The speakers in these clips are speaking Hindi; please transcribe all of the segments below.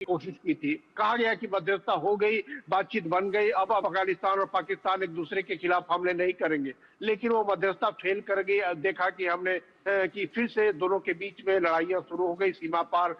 कोशिश की थी। कहा गया कि मध्यस्थता हो गई, बातचीत बन गई, अब अफगानिस्तान और पाकिस्तान एक दूसरे के खिलाफ हमले नहीं करेंगे। लेकिन वो मध्यस्थता फेल कर गई। देखा कि हमने कि फिर से दोनों के बीच में लड़ाइयां शुरू हो गई, सीमा पार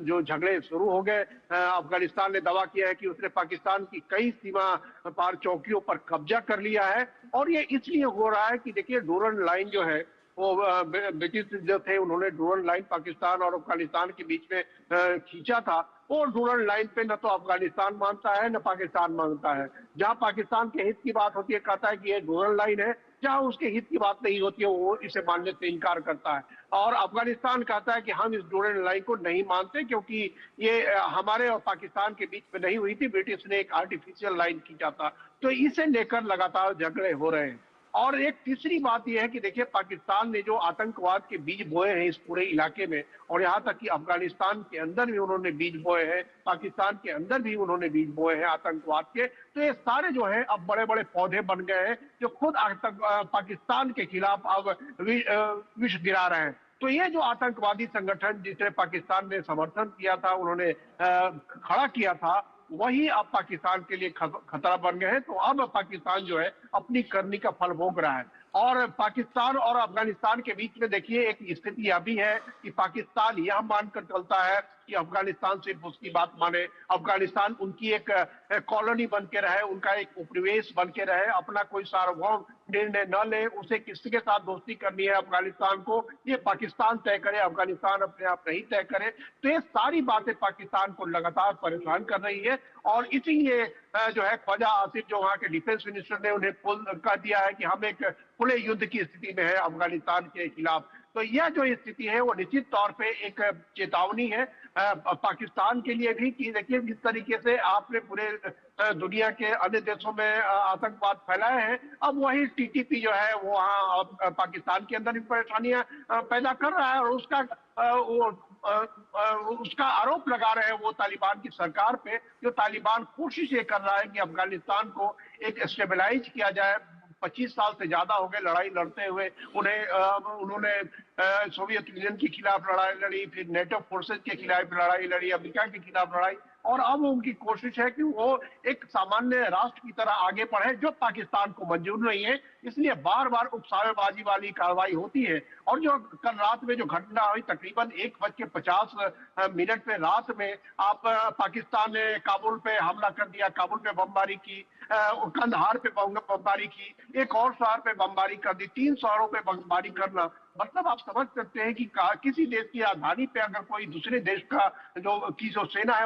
जो झगड़े शुरू हो गए। अफगानिस्तान ने दावा किया है कि उसने पाकिस्तान की कई सीमा पार चौकियों पर कब्जा कर लिया है, और ये इसलिए हो रहा है कि देखिए डूरन लाइन जो है वो ब्रिटिश जो थे उन्होंने डूरन लाइन पाकिस्तान और अफगानिस्तान के बीच में खींचा था। वो डूरन लाइन पे न तो अफगानिस्तान मानता है न पाकिस्तान मानता है। जहां पाकिस्तान के हित की बात होती है कहता है कि ये डूरन लाइन है, जहां उसके हित की बात नहीं होती है वो इसे मानने से इनकार करता है। और अफगानिस्तान कहता है कि हम इस डूरन लाइन को नहीं मानते क्योंकि ये हमारे और पाकिस्तान के बीच में नहीं हुई थी, ब्रिटिश ने एक आर्टिफिशियल लाइन खींचा था। तो इसे लेकर लगातार झगड़े हो रहे हैं। और एक तीसरी बात यह है कि देखिए पाकिस्तान ने जो आतंकवाद के बीज बोए हैं इस पूरे इलाके में, और यहाँ तक कि अफगानिस्तान के अंदर भी उन्होंने बीज बोए हैं, पाकिस्तान के अंदर भी उन्होंने बीज बोए हैं आतंकवाद के। तो ये सारे जो है अब बड़े बड़े पौधे बन गए हैं जो खुद पाकिस्तान के खिलाफ अब विष गिरा रहे हैं। तो ये जो आतंकवादी संगठन जिसे पाकिस्तान ने समर्थन किया था, उन्होंने खड़ा किया था, वही अब पाकिस्तान के लिए खतरा बन गए हैं। तो अब पाकिस्तान जो है अपनी करनी का फल भोग रहा है। और पाकिस्तान और अफगानिस्तान के बीच में देखिए एक स्थिति अभी है कि पाकिस्तान यह मानकर चलता है कि अफगानिस्तान सिर्फ उसकी बात माने, अफगानिस्तान उनकी एक कॉलोनी बन के रहे, उनका एक उपनिवेश बन के रहे, अपना कोई सार्वभौम निर्णय न ले, उसे किसके साथ दोस्ती करनी है अफगानिस्तान को ये पाकिस्तान तय करे, अफगानिस्तान अपने आप नहीं तय करे। तो ये सारी बातें पाकिस्तान को लगातार परेशान कर रही है। और इसीलिए जो है ख्वाजा आसिफ जो वहाँ के डिफेंस मिनिस्टर ने उन्हें कह दिया है कि हम एक खुले युद्ध की स्थिति में है अफगानिस्तान के खिलाफ। तो यह जो स्थिति है वो निश्चित तौर पे एक चेतावनी है पाकिस्तान के लिए भी कि देखिए जिस तरीके से आपने पूरे दुनिया के अन्य देशों में आतंकवाद फैलाए हैं, अब वही टीटीपी जो है वो वहाँ पाकिस्तान के अंदर भी परेशानियां पैदा कर रहा है। और उसका वो उसका आरोप लगा रहे हैं वो तालिबान की सरकार पे, जो तालिबान कोशिश ये कर रहा है कि अफगानिस्तान को एक स्टेबलाइज किया जाए। 25 साल से ज्यादा हो गए लड़ाई लड़ते हुए उन्होंने सोवियत यूनियन के खिलाफ लड़ाई लड़ी, फिर नेटो फोर्सेज के खिलाफ लड़ाई लड़ी, अमेरिका के खिलाफ लड़ाई, और अब उनकी कोशिश है कि वो एक सामान्य राष्ट्र की तरह आगे बढ़े जो पाकिस्तान को मंजूर नहीं है। इसलिए बार बार उकसावेबाजी वाली कार्रवाई होती है। और जो कल रात में जो घटना हुई तकरीबन 1:50 पे रात में आप पाकिस्तान ने काबुल पे हमला कर दिया, काबुल पे बमबारी की, कंधार पे बमबारी की, एक और शहर पे बमबारी कर दी, 3 शहरों पे बमबारी करना, मतलब आप समझ सकते हैं कि किसी देश की राजधानी पे अगर कोई दूसरे देश का जो सेना है